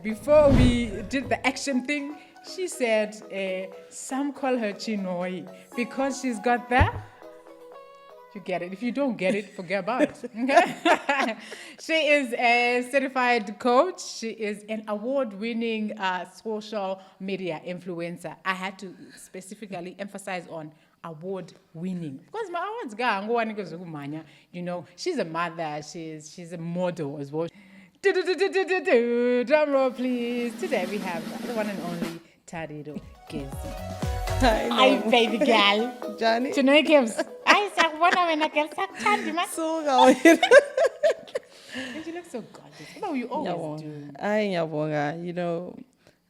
before we did the action thing, she said some call her Chinoi because she's got the... You get it. If you don't get it, forget about it. Okay? She is a certified coach. She is an award-winning social media influencer. I had to specifically emphasize on award-winning because my awards guy, you know, she's a mother. She's a model as well. Drum roll, please. Today we have the one and only TARIRO GEZI. Hi, baby girl. Johnny. Chinoi Gibbs. I said, what am I going to So going. And you look so gorgeous. What are you always doing? You know,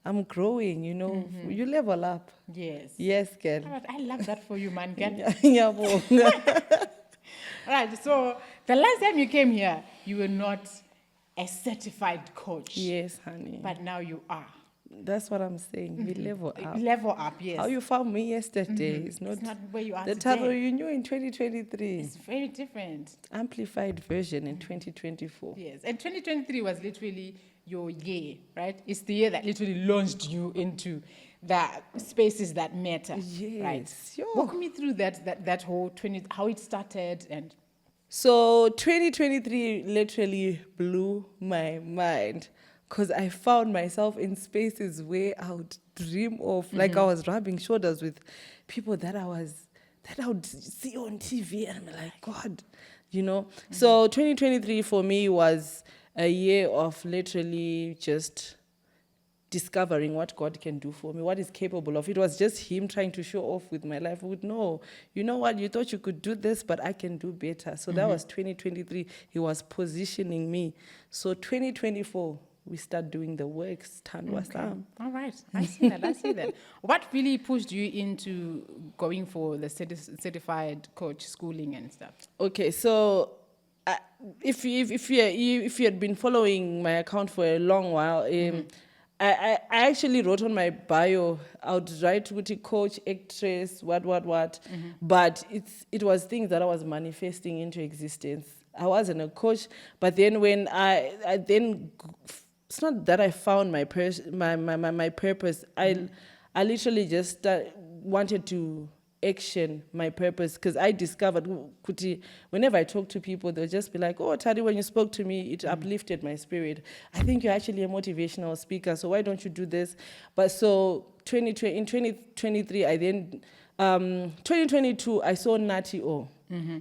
I'm growing, you know. Mm-hmm. You level up. Yes. Yes, girl. All right, I love that for you, man. Girl. All All right, so the last time you came here, you were not a certified coach. Yes, honey. But now you are. That's what I'm saying. We level up. Level up, yes. How you found me yesterday is not where you are the today. TARIRO you knew in 2023. It's very different. Amplified version in 2024. Yes, and 2023 was literally your year, right? It's the year that literally launched you into the spaces that matter, Yes. right? Yo. Walk me through that whole how it started and... So 2023 literally blew my mind because I found myself in spaces where I would dream of, like I was rubbing shoulders with people that I would see on TV, and I'm like, God, you know. So 2023 for me was a year of literally just discovering what God can do for me, what He's capable of. It was just Him trying to show off with my life. I would know, you know what, you thought you could do this, but I can do better. So that was 2023. He was positioning me. So 2024, we start doing the works. Okay. All right, I see that. What really pushed you into going for the certified coach schooling and stuff? Okay, so if you had been following my account for a long while, I actually wrote on my bio, I would write to coach, actress, what. But it was things that I was manifesting into existence. I wasn't a coach, but then when I then, it's not that I found my purpose. I literally just wanted to action my purpose because I discovered whenever I talk to people, they'll just be like, oh, Tari, when you spoke to me, it uplifted my spirit. I think you're actually a motivational speaker, so why don't you do this? But so in 2023, I then 2022 I saw Nati O.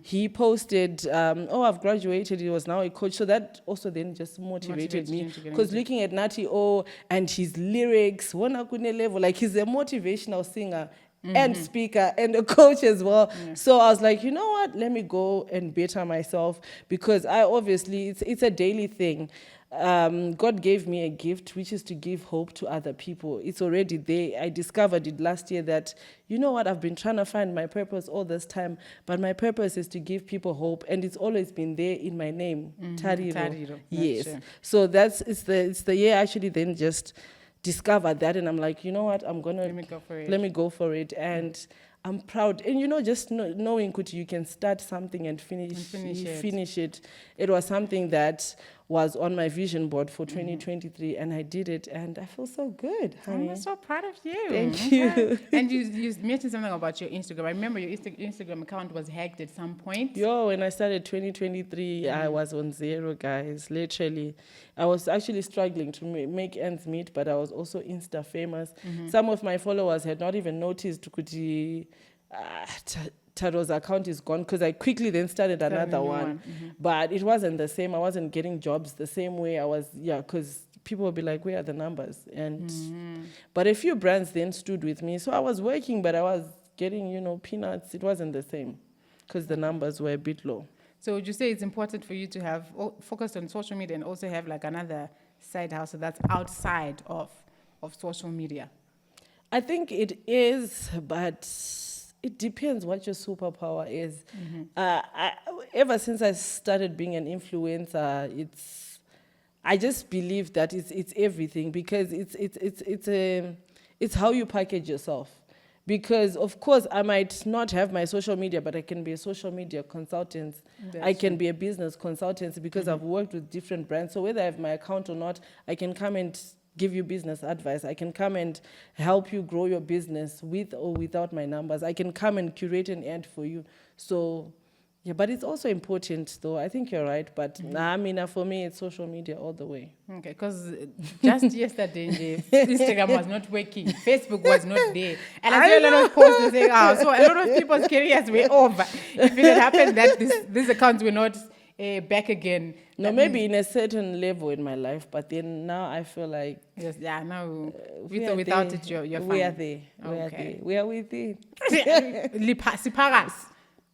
He posted, I've graduated. He was now a coach. So that also then just motivated me. Because looking at Nati O and his lyrics, like he's a motivational singer and speaker and a coach as well. Yeah. So I was like, you know what? Let me go and better myself because I obviously, it's a daily thing. God gave me a gift, which is to give hope to other people. It's already there. I discovered it last year that, you know what, I've been trying to find my purpose all this time, but my purpose is to give people hope, and it's always been there in my name, TARIRO. Yes. Sure. So it's the year I actually then just discovered that, and I'm like, you know what, let me go for it. And I'm proud. And you know, just knowing you can start something and finish it. It was something that was on my vision board for 2023, and I did it, and I feel so good, honey. I'm so proud of you. Thank you. And you mentioned something about your Instagram. I remember your Instagram account was hacked at some point. When I started 2023, I was on zero, guys. Literally, I was actually struggling to make ends meet, but I was also Insta famous. Some of my followers had not even noticed Taro's account is gone because I quickly then started another one. But it wasn't the same. I wasn't getting jobs the same way I was, because people would be like, where are the numbers? And but a few brands then stood with me. So I was working, but I was getting, peanuts. It wasn't the same because the numbers were a bit low. So would you say it's important for you to have focused on social media and also have like another side hustle that's outside of social media? I think it is, but it depends what your superpower is. Ever since I started being an influencer, I just believe that it's everything because it's how you package yourself. Because of course I might not have my social media, but I can be a social media consultant. I can be a business consultant because I've worked with different brands. So whether I have my account or not, I can come and give you business advice. I can come and help you grow your business with or without my numbers. I can come and curate an ad for you. So, yeah, but it's also important, though. I think you're right. But for me, it's social media all the way. Okay, because just yesterday, Instagram was not working. Facebook was not there. And I saw a lot of posts saying, so a lot of people's careers were over. If it had happened that these accounts were not back again. No, maybe in a certain level in my life, but then now I feel like... Yes, yeah, now with or without it, you're fine. We are there. Okay. We are with it. Okay.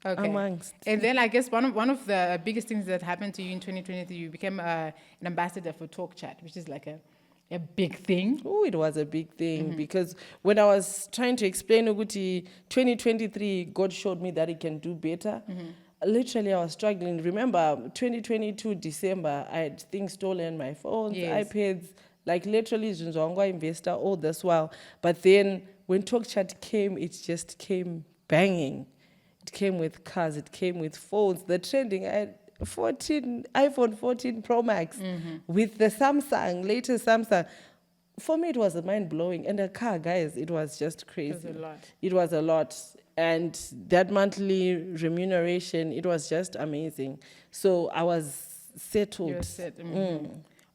Amongst. And then I guess one of the biggest things that happened to you in 2023, you became an ambassador for Talk Chat, which is like a big thing. Oh, it was a big thing because when I was trying to explain Uguti 2023, God showed me that He can do better. Literally, I was struggling. Remember, 2022 December, I had things stolen, my phones, iPads, like literally, Zunzonga investor all this while. But then when Talk Chat came, it just came banging. It came with cars, it came with phones. The trending, I had iPhone 14 Pro Max with the latest Samsung. For me, it was mind-blowing. And the car, guys, it was just crazy. It was a lot. It was a lot. And that monthly remuneration, it was just amazing. So I was settled. You're set.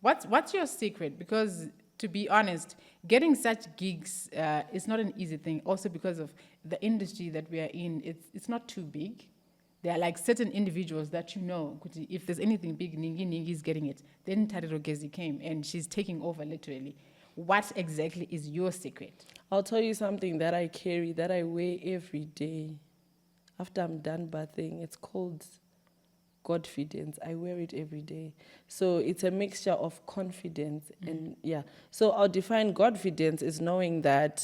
What's your secret? Because to be honest, getting such gigs is not an easy thing. Also because of the industry that we are in, it's not too big. There are like certain individuals that if there's anything big, Ningi is getting it. Then TARIRO GEZI came and she's taking over literally. What exactly is your secret? I'll tell you something that I carry, that I wear every day. After I'm done bathing, it's called Godfidence. I wear it every day. So it's a mixture of confidence and So I'll define Godfidence is knowing that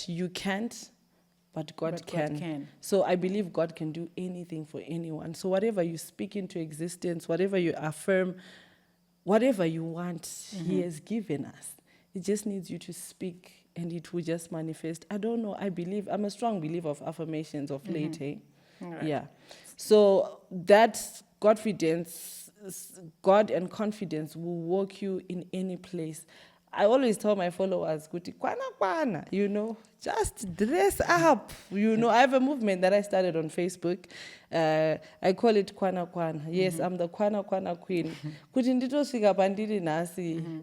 you can't, but God can. So I believe God can do anything for anyone. So whatever you speak into existence, whatever you affirm, whatever you want, He has given us. It just needs you to speak and it will just manifest. I don't know. I'm a strong believer of affirmations of late. Right. Yeah. So that Godfidence, God and confidence will walk you in any place. I always tell my followers, kwana, just dress up. I have a movement that I started on Facebook. I call it kwana. Yes, I'm the kwana queen.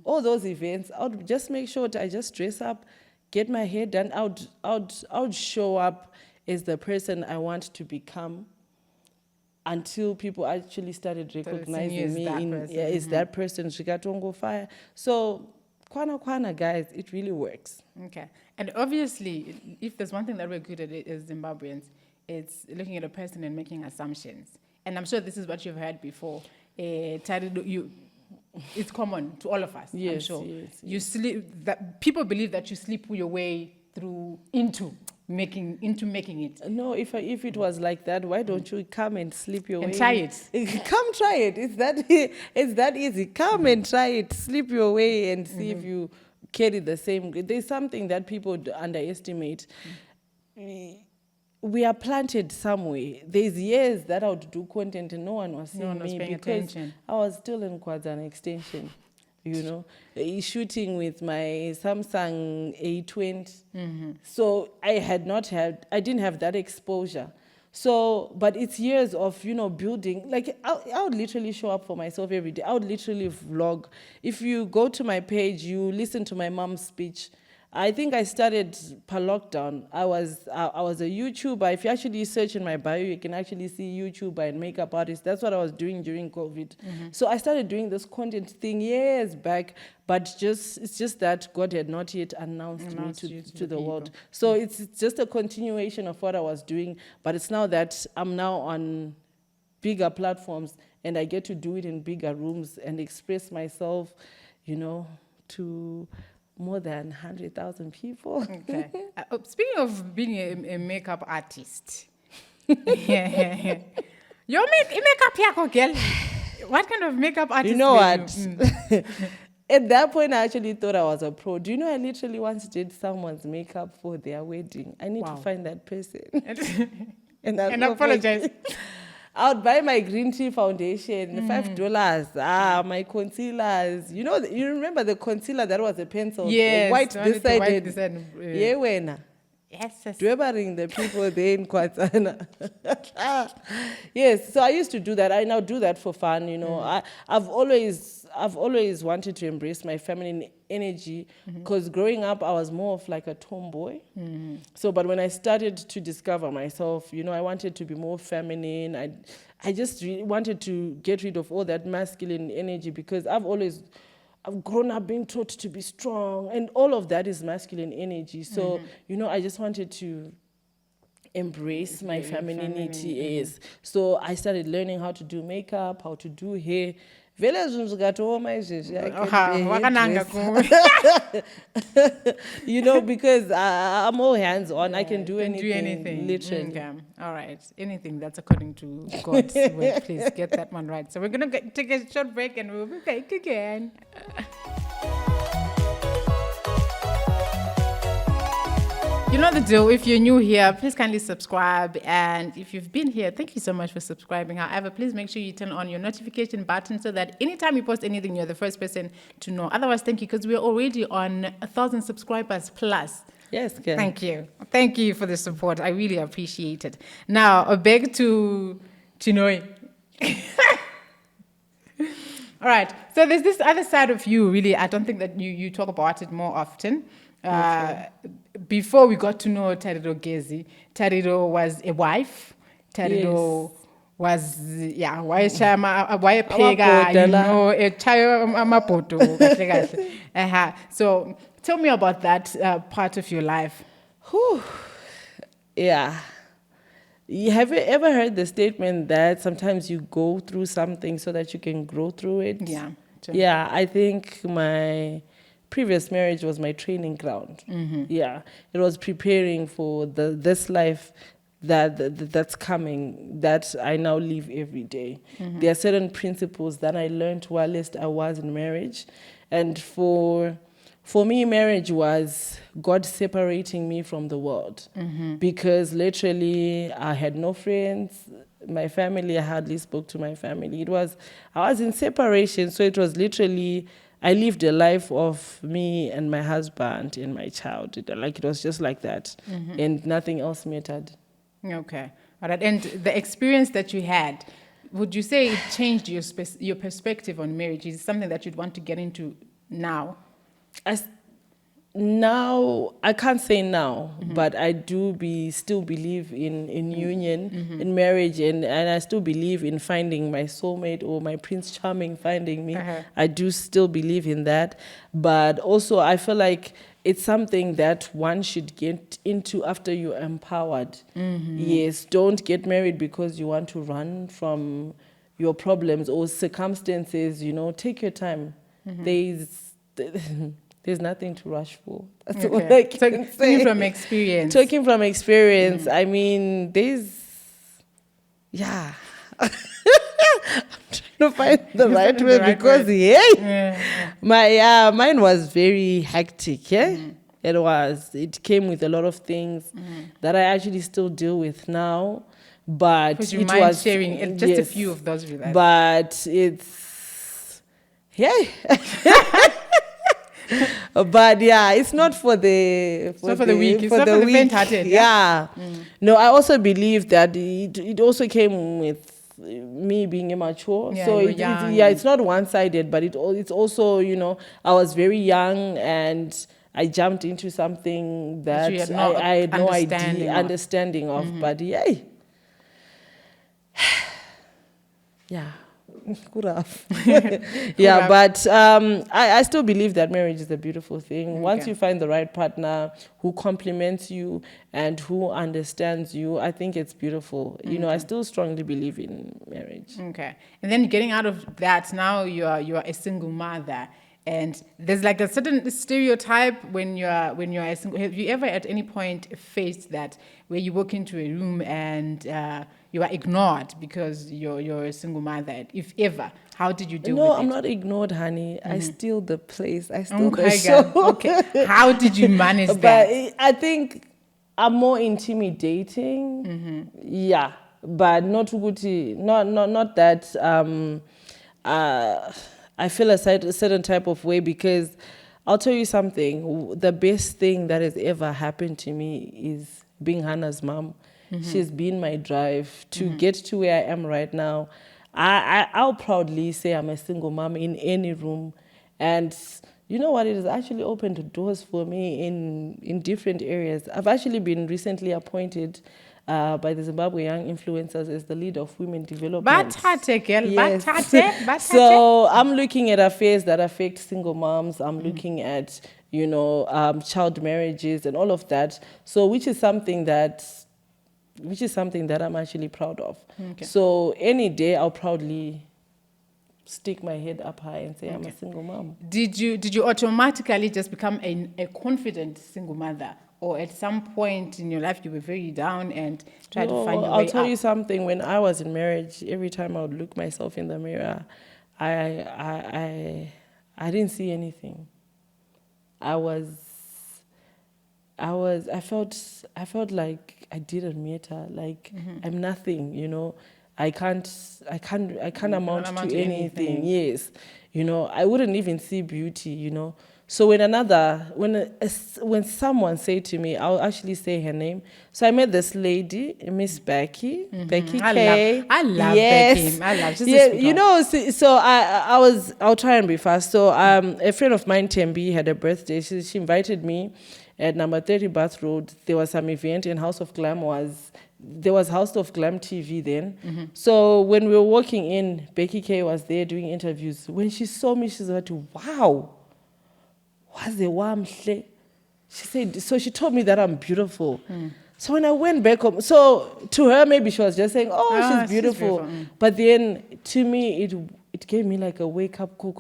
All those events, I would just make sure that I just dress up, get my hair done. I would show up as the person I want to become until people actually started recognizing me as that person. Fire. So kwana, guys, it really works. Okay. And obviously, if there's one thing that we're good at as Zimbabweans, it's looking at a person and making assumptions. And I'm sure this is what you've heard before. It's common to all of us, yes, I'm sure. Yes. You sleep. That people believe that you sleep your way into making it. No, if it was like that, why don't you come and sleep your way? And try it. Come try it. It's that easy. Come and try it. Sleep your way and see if you carry the same. There's something that people underestimate. We are planted somewhere. There's years that I would do content and no one was seeing me paying because attention. I was still in Kwadzana extension. Shooting with my Samsung A20. So I didn't have that exposure. So, but it's years of, building. Like, I would literally show up for myself every day. I would literally vlog. If you go to my page, you listen to my mom's speech. I think I started per lockdown. I was a YouTuber. If you actually search in my bio, you can actually see YouTuber and makeup artist. That's what I was doing during COVID. So I started doing this content thing years back, but it's just that God had not yet announced me to the world. So it's just a continuation of what I was doing, but it's now that I'm now on bigger platforms and I get to do it in bigger rooms and express myself, to more than 100,000 people. Okay. Speaking of being a makeup artist, your makeup yako, girl. What kind of makeup artist? You know what? At that point, I actually thought I was a pro. Do you know I literally once did someone's makeup for their wedding? I need to find that person. And apologize. I would buy my green tea foundation, $5. My concealers. You know, you remember the concealer that was a pencil? Yes, White the one with this the side. white this side, Yeah, when. Yes. Dwebbering the people there in Kwatsana. Yes, so I used to do that. I now do that for fun, you know. I've always wanted to embrace my feminine energy because growing up I was more of like a tomboy. So, but when I started to discover myself, you know, I wanted to be more feminine. I just really wanted to get rid of all that masculine energy because I've grown up being taught to be strong, and all of that is masculine energy. So, you know, I just wanted to embrace my femininity. Yes. So I started learning how to do makeup, how to do hair. You know, because I'm all hands-on. I can do anything. Literally. Okay. All right. Anything that's according to God's word. Please get that one right. So we're going to take a short break and we'll be back again. You know the deal. If you're new here, please kindly subscribe. And if you've been here, thank you so much for subscribing. However, please make sure you turn on your notification button so that anytime you post anything, you're the first person to know. Otherwise, thank you, because we're already on 1,000 subscribers plus. Yes, girl. Thank you. Thank you for the support. I really appreciate it. Now, back to Chinoi. All right. So there's this other side of you, really. I don't think that you talk about it more often. Before we got to know TARIRO GEZI, TARIRO was a wife. TARIRO was, wayepheka, you know, echaya amapoto. So tell me about that part of your life. Yeah. Have you ever heard the statement that sometimes you go through something so that you can grow through it? Yeah. Sure. Yeah, I think my previous marriage was my training ground. Yeah, it was preparing for this life that's coming, that I now live every day. There are certain principles that I learned whilst I was in marriage, and for me, marriage was God separating me from the world, because literally I had no friends. My family, I hardly spoke to my family. I was in separation, so it was literally, I lived a life of me and my husband and my child. It was just like that, and nothing else mattered. Okay. All right. And the experience that you had, would you say it changed your perspective on marriage? Is it something that you'd want to get into now? Now, I can't say now, but I do still believe in union, in marriage, and I still believe in finding my soulmate or my Prince Charming finding me. I do still believe in that. But also, I feel like it's something that one should get into after you're empowered. Yes, don't get married because you want to run from your problems or circumstances. You know, take your time. There's nothing to rush for. That's what I can say. Talking from experience. Talking from experience, I mean, I'm trying to find the right way because, mine was very hectic, It came with a lot of things that I actually still deal with now. But would you mind sharing just a few of those with us? But it's, but yeah, it's not for the weak. It's not for the faint-hearted. Yeah. No, I also believe that it also came with me being immature. Yeah, so it's not one-sided, but it's also, you know, I was very young and I jumped into something that I had no understanding of. But yeah. Good enough. But I still believe that marriage is a beautiful thing. Once you find the right partner who complements you and who understands you, I think it's beautiful. You know, I still strongly believe in marriage. Okay. And then getting out of that, now you are a single mother. And there's like a certain stereotype when you're a single. Have you ever at any point faced that, where you walk into a room and you are ignored because you're a single mother? If ever, how did you deal with it? No, I'm not ignored, honey. I steal the place. I steal the show. Okay. How did you manage that? But I think I'm more intimidating. Yeah. but not that I feel a certain type of way, because I'll tell you something. The best thing that has ever happened to me is being Hannah's mom. She's been my drive to get to where I am right now. I'll proudly say I'm a single mom in any room. And you know what? It has actually opened doors for me in different areas. I've actually been recently appointed by the Zimbabwe Young Influencers as the leader of women development. Bathathe, girl. Yes. Bathathe. So I'm looking at affairs that affect single moms. I'm looking at, child marriages and all of that. So which is something that I'm actually proud of. Okay. So any day I'll proudly stick my head up high and say I'm a single mom. Did you automatically just become a confident single mother? Or at some point in your life you were very down and tried to find your way I'll tell up? you something. When I was in marriage, every time I would look myself in the mirror, I didn't see anything. I felt like I didn't matter. Like I'm nothing, I can't amount to anything. Yes. I wouldn't even see beauty, So when someone said to me, I'll actually say her name. So I met this lady, Miss Becky, Becky K. I love yes. Becky. I love. She's Yeah, a sweetheart. so I'll try and be fast. So a friend of mine, Tembi, had a birthday. She invited me at number 30 Bath Road. There was some event, and House of Glam was TV then. So when we were walking in, Becky K was there doing interviews. When she saw me, she said, wow. She said, so she told me that I'm beautiful. So when I went back home, so to her maybe she was just saying, she's beautiful. But then to me it gave me like a wake up call.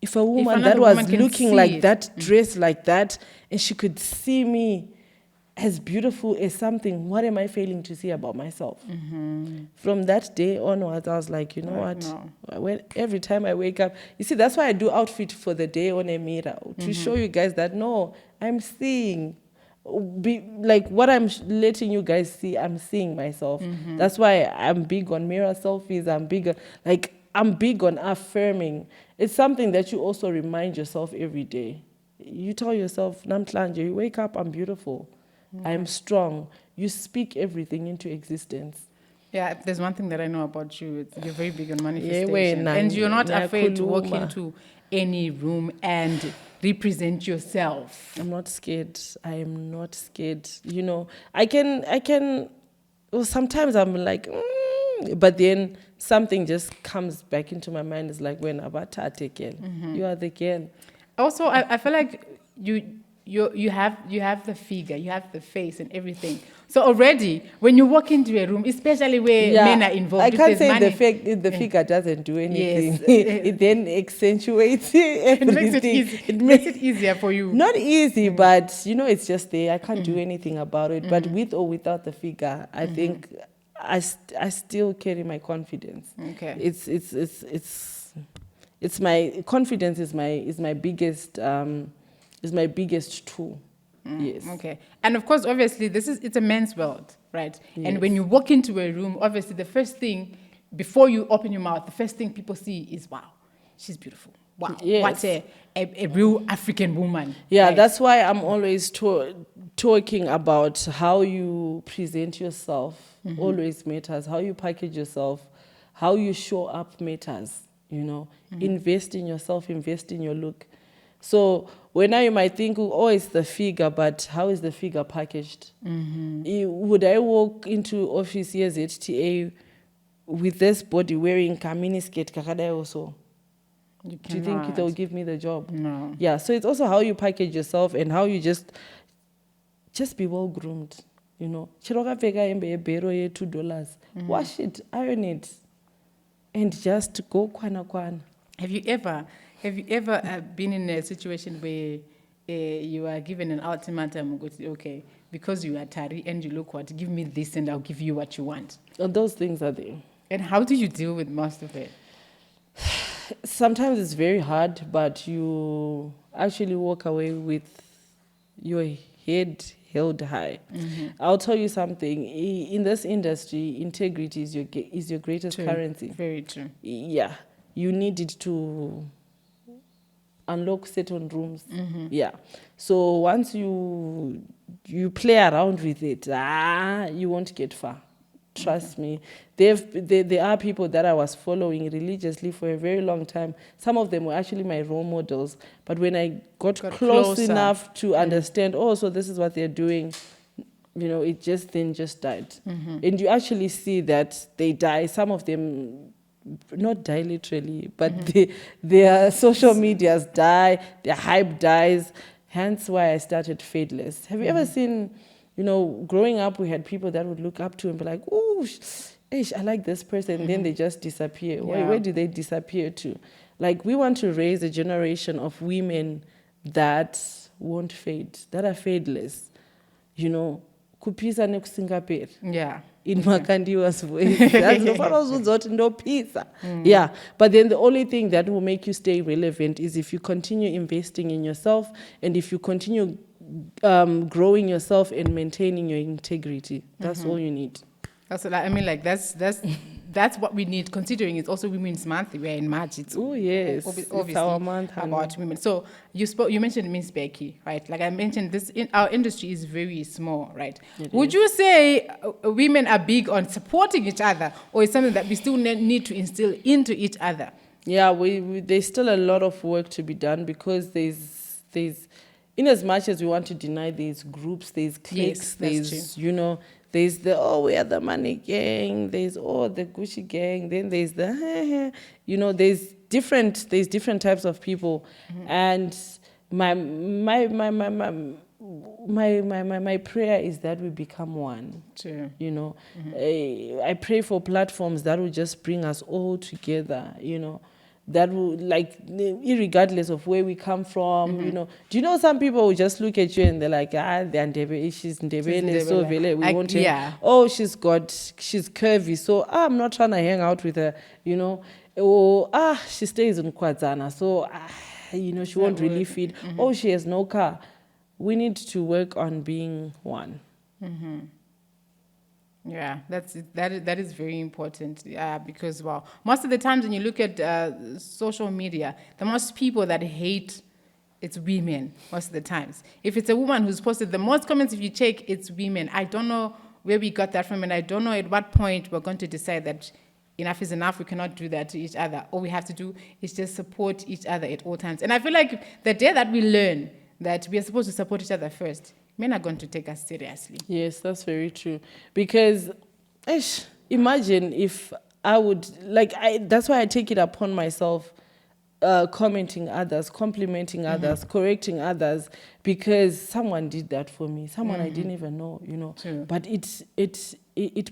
If a woman that was looking like that, dressed like that, and she could see me as beautiful as something, what am I failing to see about myself? From that day onwards, I was like, every time I wake up, you see, that's why I do outfit for the day on a mirror, to show you guys that, no, I'm seeing, like what I'm letting you guys see, I'm seeing myself. That's why I'm big on mirror selfies, I'm big on affirming. It's something that you also remind yourself every day. You tell yourself, Namhlanje, you wake up, I'm beautiful. I am strong. You speak everything into existence. Yeah, if there's one thing that I know about you, you're very big on manifestation. And you're not afraid to walk into any room and represent yourself. I'm not scared. I am not scared. I can well, sometimes I'm like, but then something just comes back into my mind. It's like, when Abatate girl, you are the girl. Also, I feel like you have the figure, you have the face and everything. So already, when you walk into a room, especially where men are involved, I can't say the figure doesn't do anything. Yes. It then accentuates everything. It makes it easier for you. Not easy, but it's just there. I can't do anything about it. But with or without the figure, I think I still carry my confidence. Okay. It's my confidence is my biggest tool. Yes. Okay. And of course, obviously, it's a men's world, right? Yes. And when you walk into a room, obviously, the first thing, before you open your mouth, the first thing people see is, wow, she's beautiful. Wow, yes. What a real African woman. Yeah, right? That's why I'm always talking about how you present yourself. Always matters. How you package yourself, how you show up matters. Invest in yourself, invest in your look. So when you might think, it's the figure, but how is the figure packaged? Would I walk into office here at ZTA with this body wearing a miniskirt kakadai also? Do you think they'll give me the job? No. Yeah, so it's also how you package yourself and how you just be well groomed. Chiroka pega embe ebero ye $2. Wash it, iron it, and just go kwana. Have you ever been in a situation where you are given an ultimatum, okay, because you are Tari and you look what, give me this and I'll give you what you want? Those things are there. And how do you deal with most of it? Sometimes it's very hard, but you actually walk away with your head held high. I'll tell you something. In this industry, integrity is your greatest currency. Very true. Yeah, you need it to unlock certain rooms. Yeah. So once you play around with it, you won't get far. Trust me. There are people that I was following religiously for a very long time. Some of them were actually my role models. But when I got close enough to understand, so this is what they're doing, it just died. And you actually see that they die. Some of them not die literally, but their social medias die, their hype dies. Hence why I started Fadeless. Have you ever seen, growing up, we had people that would look up to and be like, oh, I like this person, and then they just disappear. Yeah. Where did they disappear to? Like, we want to raise a generation of women that won't fade, that are fadeless. Kupisa nekusingaperi. Yeah. In Makandiwa's voice. That's no far no pizza. Yeah. But then the only thing that will make you stay relevant is if you continue investing in yourself and if you continue growing yourself and maintaining your integrity. That's all you need. That's what we need, considering it's also Women's Month. We're in March. It's obviously our month about women. So you mentioned Miss Becky, right? Like I mentioned, our industry is very small, right? Would you say women are big on supporting each other, or is something that we still need to instill into each other? Yeah, there's still a lot of work to be done, because there's in as much as we want to deny, there's groups, there's cliques, there's there's the we are the money gang, there's the Gucci gang, then there's the there's different types of people, and my prayer is that we become one. True. I pray for platforms that will just bring us all together. That will, like, irregardless of where we come from, do you know some people will just look at you and they're like, she's Ndebele, so we want to, she's curvy, so I'm not trying to hang out with her, or she stays in Kwazana, so she won't really feed. She has no car. We need to work on being one. Yeah, that is very important. Because most of the times when you look at social media, the most people that hate, it's women. Most of the times, if it's a woman who's posted the most comments, if you check, it's women. I don't know where we got that from, and I don't know at what point we're going to decide that enough is enough. We cannot do that to each other. All we have to do is just support each other at all times. And I feel like the day that we learn that we are supposed to support each other first, men are going to take us seriously. Yes, that's very true. Because, imagine if I would, that's why I take it upon myself, commenting others, complimenting others, correcting others, because someone did that for me. Someone I didn't even know, True. But it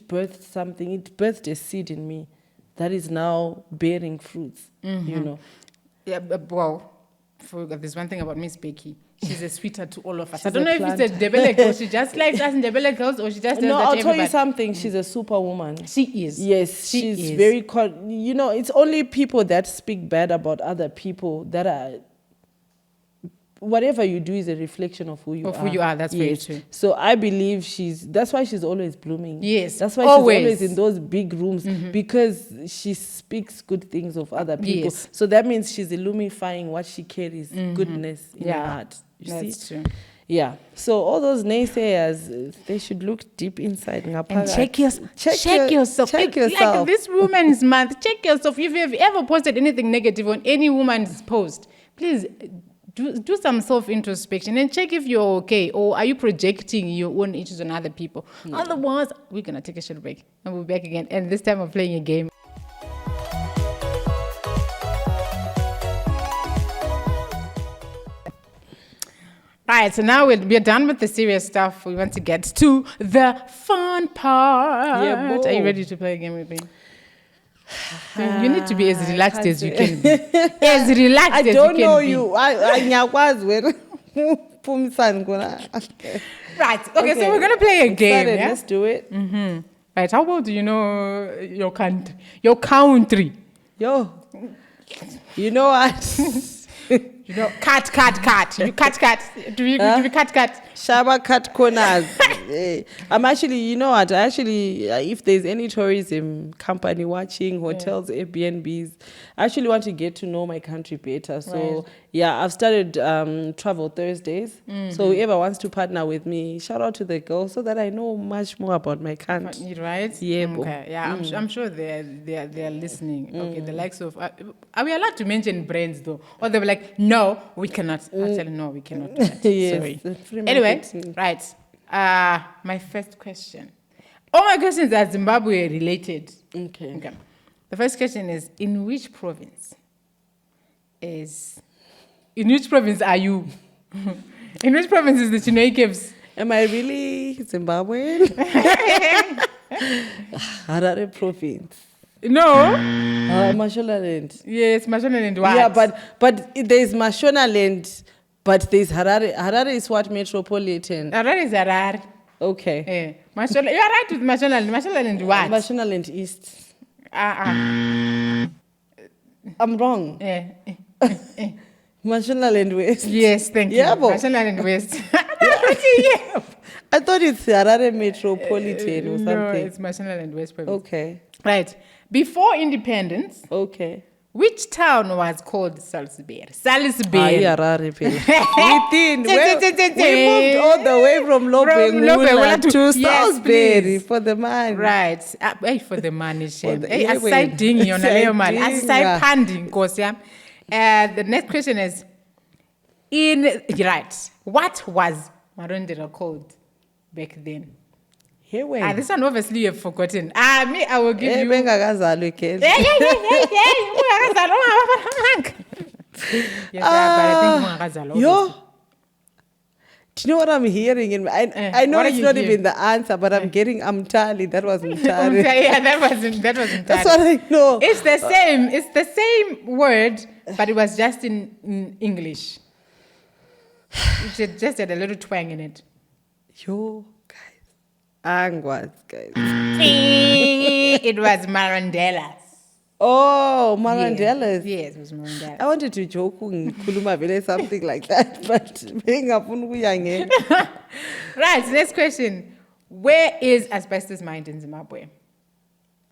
birthed something. It birthed a seed in me that is now bearing fruits, Yeah, there's one thing about Miss Becky. She's a sweetheart to all of us. She's I don't know if it's a Ndebele girl. She just likes us Ndebele girls, or she just does that to I'll tell everybody. you something. She's a superwoman. She is. Yes, she's very. It's only people that speak bad about other people that are. Whatever you do is a reflection of who you are. Of who you are. That's very true. So I believe that's why she's always blooming. Yes. That's why she's always in those big rooms, because she speaks good things of other people. Yes. So that means she's illumifying what she carries, goodness in her heart. That's true. Yeah. So all those naysayers, they should look deep inside. And check yourself. Check yourself. Like this Women's Month, check yourself. If you've ever posted anything negative on any woman's post, please do some self-introspection and check if you're okay, or are you projecting your own issues on other people. No. Otherwise, we're going to take a short break and we'll be back again. And this time we're playing a game. Right, so now we're done with the serious stuff. We want to get to the fun part. Yeah, are you ready to play a game with me? You need to be as relaxed as you can be. As relaxed as you can be. I don't know you. Right, okay, so we're going to play a game. Yeah? Let's do it. Right, how well do you know your country? Your country. Yo, you know what? Cut. You cut. Do we cut? Shaba cut corners. I'm actually, you know what? If there's any tourism company watching, hotels, Airbnbs, I actually want to get to know my country better. So, yeah, I've started Travel Thursdays. So, whoever wants to partner with me, shout out to the girls so that I know much more about my country. Right? Yeah. Okay. Yeah, I'm sure they're listening. Okay, the likes of... are we allowed to mention brands, though? Or they were like, no, we cannot. Actually, no, we cannot do that. Yes, Sorry. that's pretty Anyway, much it. right. My first question. All my questions are Zimbabwe related. Okay. The first question is, in which province are you? In which province is the KREATIVES? Am I really Zimbabwean? Harare province. No. Mashonaland. Yes, Mashonaland. What? Yeah, but there's Mashonaland, but there's Harare. Harare is what metropolitan. Harare is Harare. Okay. You are right with Mashonaland. Mashonaland what? Mashonaland East. I'm wrong. Mashonaland West. Yes, thank you. Yeah, Mashonaland West. I thought it's Harare metropolitan or something. No, it's Mashonaland West province. Okay. Right. Before independence, Okay. which town was called Salisbury? Salisbury. Harare. Within. We moved all the way from Lobengula to Salisbury for the money. Right. For the money, shame. yeah, Aside ding on a money. Aside panding, course, yeah. The next question is, what was Marondera called back then? This one obviously you've forgotten. Me, I will give you. Yes, but I think yo. Do you know what I'm hearing? I know it's not even the answer, but I'm getting Amtali. That was Mtali. Yeah, that was Mtali. That's what I know. It's the same. It's the same word, but it was just in English. It just had a little twang in it. Yo, guys. Angwas, guys. It was Marandelas. Oh, Marandelas. Yes, it was Marandelas. I wanted to joke something like that, but right, next question. Where is asbestos mined in Zimbabwe?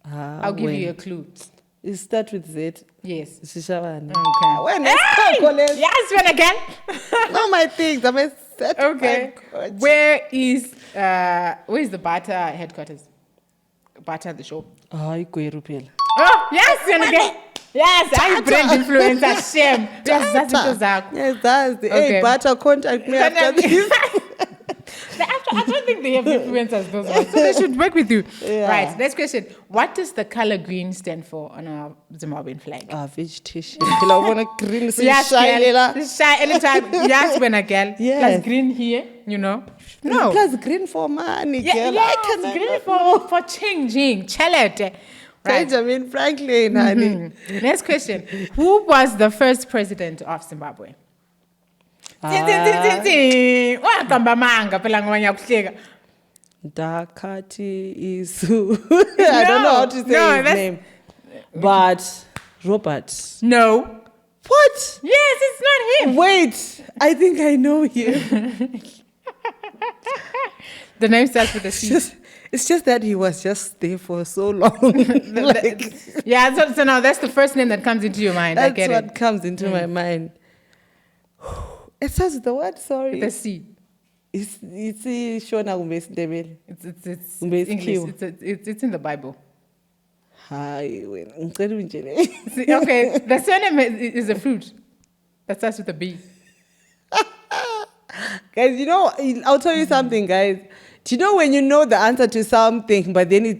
I'll give you a clue. It starts with Z. Yes. Shishavana. Okay. When yes, when again? No, my things. I'm a certified coach. Where is the Bata headquarters? Bata the show. Oh, yes, when again. Yes, I brand influencer. Shame. Yes, that's it. Yes, that's the. Hey, Bata, contact me after this. I don't think they have influencers, those ones. So they should work with you. Yeah. Right, next question. What does the color green stand for on our Zimbabwean flag? Vegetation. I want a green. Yes, shy anytime. Yes, when a girl. Yes. Plus green here, you know. No. Plus green for money, girl. Yes, green for changing. Chalete. Right. Benjamin Franklin, honey. Next question. Who was the first president of Zimbabwe? Dakati Isu. I don't know how to say his name. But Robert. No. What? Yes, it's not him. Wait, I think I know him. The name starts with a C. It's just that he was just there for so long. So now that's the first name that comes into your mind. That's I get what it. comes into my mind. It starts with the word, sorry. The C. It's Shona Umbes Ndebele. It's English. It's in the Bible. Hi, okay, the surname is a fruit that starts with a B. Guys, you know, I'll tell you something, guys. Do you know when you know the answer to something, but then your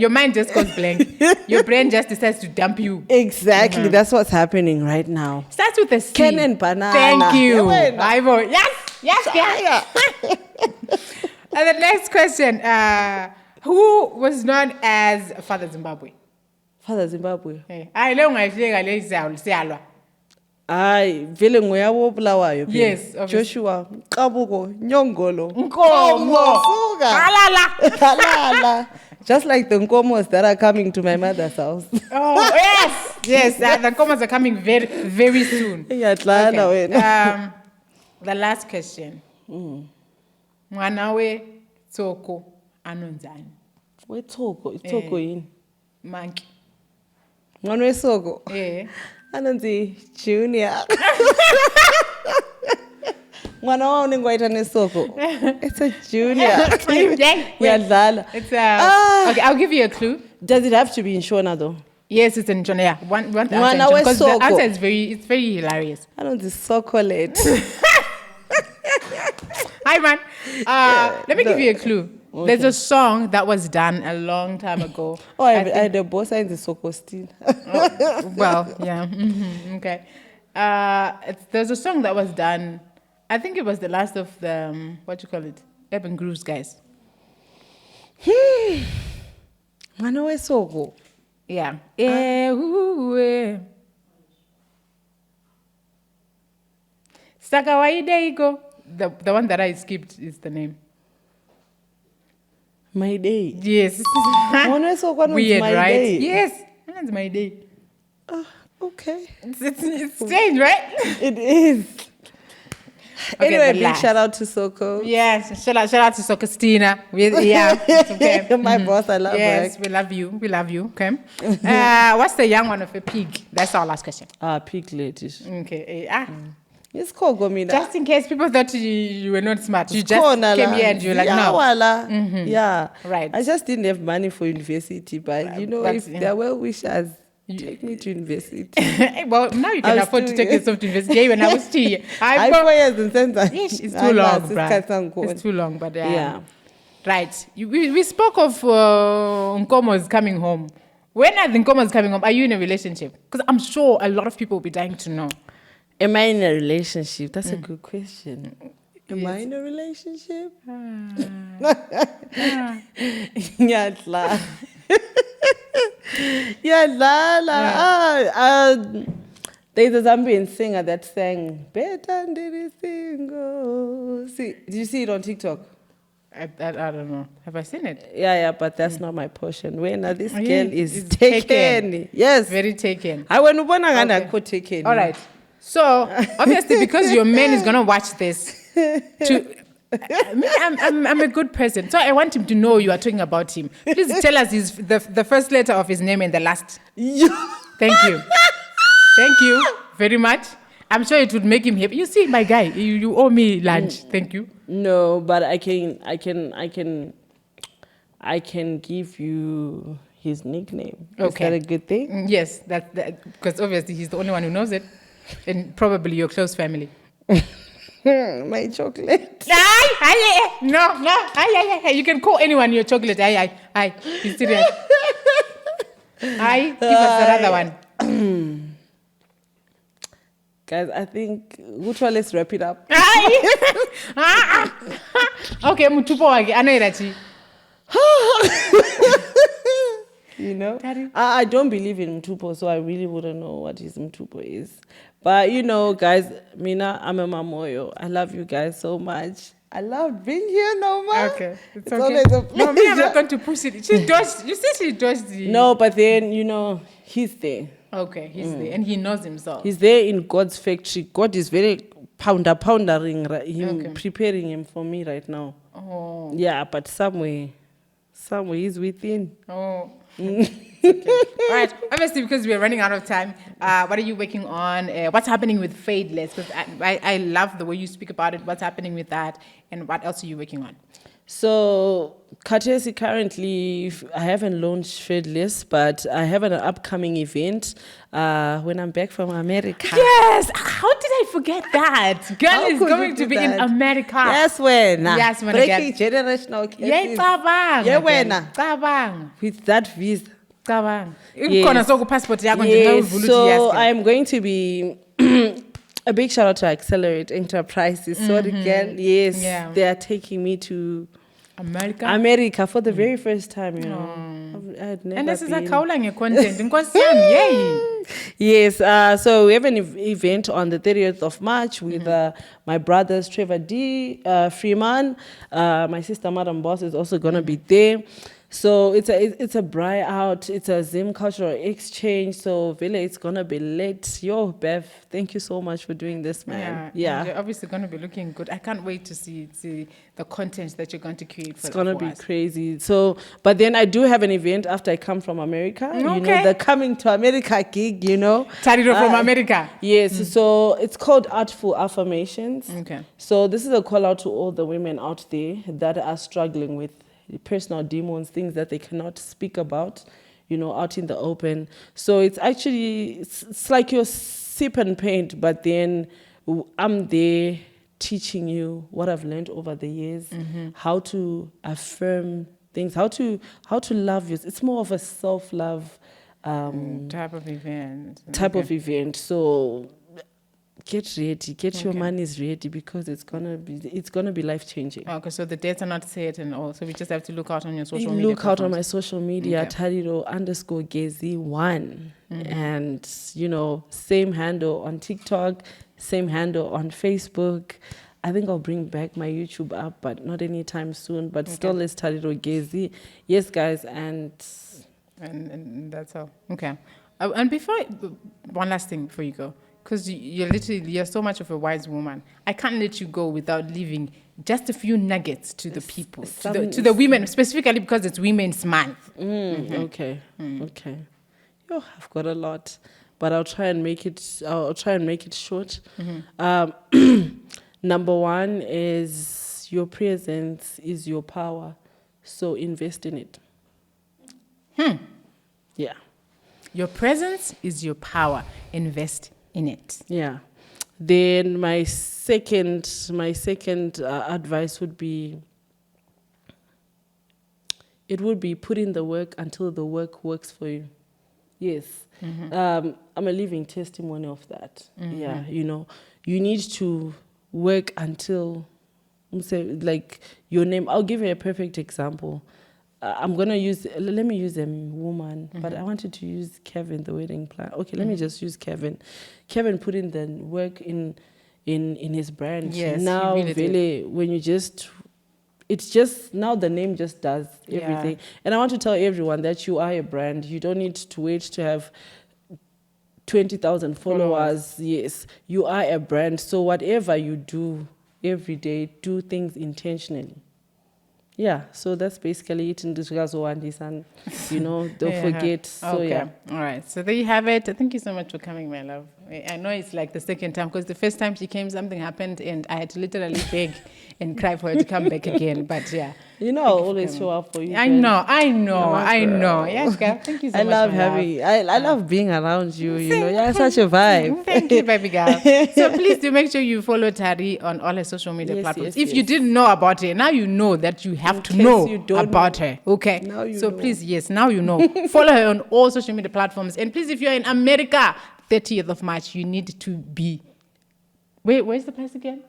mind just goes blank. Your brain just decides to dump you. Exactly, that's what's happening right now. Starts with a C. Ken and banana. Thank you. Ivo. Yes. And the next question, who was known as Father Zimbabwe? Father Zimbabwe. I know my vele nguyabo bulawayo. Yes, Joshua, Kabuko, Nyongolo, Nkomo, Halala. Just like the Nkomos that are coming to my mother's house. Oh, yes. Yes, the Nkomos are coming very, very soon. Okay. The last question. Mwana we Tsoko anonzani. Wethoko, ithoko yini? Monkey. Mwana wesoko. Anonzi Junior. Mwana wao ningwaita nesoko. It's a Junior. Uyadlala. It's okay, I'll give you a clue. Does it have to be in Shona though? Yes, it's in Shona. Yeah. One answer Mwana because the wesoko. answer is very hilarious. Anonzi chocolate. Hi man. Let me give you a clue. Okay. There's a song that was done a long time ago. Oh, I had a boss in the Soko still. Well, yeah. Okay. There's a song that was done. I think it was the last of the what you call it, ITB Grooves guys. Mwana wesoko. Yeah. Sakawaidego. The one that I skipped is the name. My day. Yes. Weird, my right? day. Yes. That's my day. Okay. It's strange, right? It is. Okay, anyway, big shout out to Soko. Yes, shout out to Soko Stina. Yeah, it's okay. My boss, I love her. Yes, we love you. We love you. Okay. What's the young one of a pig? That's our last question. Piglet. Okay. It's Kogo, Mina. Just in case people thought you were not smart, you just came here and you were like, no. Yeah. Right. I just didn't have money for university, but you know, if they're well wishers, take me to university. Well, now you can afford to take yourself to university. When I was 2 years. I 4 years in center. Yes, it's too long, bruh. It's too long, but yeah. Right. We spoke of Nkomos coming home. When are the Nkomos coming home? Are you in a relationship? Because I'm sure a lot of people will be dying to know. Am I in a relationship? That's a good question. Am I in a relationship? Yadla. There's a Zambian singer that sang Better Ndiri Singo. See, did you see it on TikTok? I don't know. Have I seen it? Yeah, but that's not my portion. When this girl is taken. Yes. Very taken. I want to taken. All right. So, obviously, because your man is going to watch this, I'm a good person. So I want him to know you are talking about him. Please tell us the first letter of his name and the last. Thank you. Thank you very much. I'm sure it would make him happy. You see, my guy, you owe me lunch. Thank you. No, but I can give you his nickname. Okay. Is that a good thing? Yes, that because obviously he's the only one who knows it. And probably your close family. My chocolate. No. You can call anyone your chocolate. He's serious. Give us another one. Guys, I think, which one, let's wrap it up. Okay, Mutupo wage, anairachi. You know, I don't believe in Mtupo, so I really wouldn't know what his Mtupo is. But you know, guys, Mina, I'm a Mamoyo. I love you guys so much. I love being here, Noma. Okay, it's okay. Always a pleasure. No, me, I'm not going to push it. She dodged. You said she dodged the. No, but then you know, he's there. Okay, he's there, and he knows himself. He's there in God's factory. God is very poundering him, preparing him for me right now. Oh. Yeah, but somewhere he's within. Oh. Okay. All right. Obviously, because we're running out of time, what are you working on? What's happening with Fadeless? Because I love the way you speak about it. What's happening with that? And what else are you working on? So, Katesi, currently, I haven't launched Fadeless, but I have an upcoming event when I'm back from America. Yes! How did I forget that? Girl is going to be in America. Yes, when? Yes, when breaking generational cases. Yeah, when? With that visa. Yes. So, I'm going to be... A big shout out to Accelerate Enterprises. Sorry, girl. Yes, they are taking me to America for the very first time, you know. I had never and this is been. A kaula content. Yay. Yes, so we have an event on the 30th of March with my brothers Trevor D, Freeman. My sister Madam Boss is also going to be there. So it's a braai out, it's a Zim cultural exchange. So Villa, it's gonna be lit. Yo, Bev, thank you so much for doing this, man. Yeah. You're obviously gonna be looking good. I can't wait to see the content that you're going to create for It's gonna for be us. crazy. So, but then I do have an event after I come from America. You know, Okay. the coming to America gig, you know. Tariro from America. Yes, so it's called Artful Affirmations. Okay. So this is a call out to all the women out there that are struggling with personal demons, things that they cannot speak about, you know, out in the open. So it's actually, it's like your sip and paint, but then I'm there teaching you what I've learned over the years, how to affirm things, how to love you. It's more of a self-love Type of event. type of event. So get ready, get your monies ready, because it's gonna be life changing. Okay, so the dates are not set and all, so we just have to look out on your social media. Look out on my social media, Okay. TARIRO_GEZI1, and you know, same handle on TikTok, same handle on Facebook. I think I'll bring back my YouTube up, but not anytime soon. But still, it's TARIRO GEZI. Yes, guys, and that's all. Okay. And before, one last thing before you go, because you're so much of a wise woman. I can't let you go without leaving just a few nuggets to the people, to the women, specifically because it's Women's Month. Okay. Yo, I've got a lot, but I'll try and make it. I'll try and make it short. Number one is your presence is your power, so invest in it. Yeah. Your presence is your power. Invest in it. Yeah. Then my second advice would be, it would be put in the work until the work works for you. Yes. I'm a living testimony of that. Yeah, you know, you need to work until, say, like your name. I'll give you a perfect example. I'm going to let me use a woman, but I wanted to use Kevin, the wedding plan. Okay, let me just use Kevin. Kevin put in the work in his brand. Yes, now, he really really, when you it's just, now the name just does everything. And I want to tell everyone that you are a brand. You don't need to wait to have 20,000 followers. Yes, you are a brand. So whatever you do every day, do things intentionally. Yeah, so that's basically it in this and you know, don't forget. So Okay. All right. So there you have it. Thank you so much for coming, my love. I know it's like the second time, because the first time she came, something happened and I had to literally beg and cry for her to come back again. But yeah. You know, I'll always show up for you. I know. Yes, girl. Thank you so much. I love being around you. You know, you're such a vibe. Thank you, baby girl. So please do make sure you follow Tari on all her social media platforms. If you didn't know about her, now you know that you have to know about her. Okay. Now you so know. please, yes, now you know. Follow her on all social media platforms. And please, if you're in America, 30th of March, you need to be. Wait, where's the place again?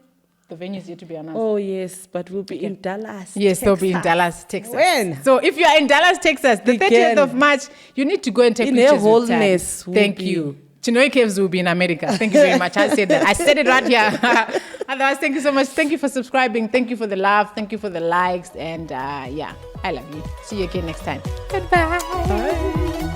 The venue is yet to be announced. Oh, yes, but we'll be in Dallas. Yes, Texas. they'll be in Dallas, Texas. When? So if you're in Dallas, Texas, the 30th of March, you need to go and take pictures with Tari. Thank you. Chinoy Caves will be in America. Thank you very much. I said that. I said it right here. Otherwise, thank you so much. Thank you for subscribing. Thank you for the love. Thank you for the likes. And yeah, I love you. See you again next time. Goodbye. Bye.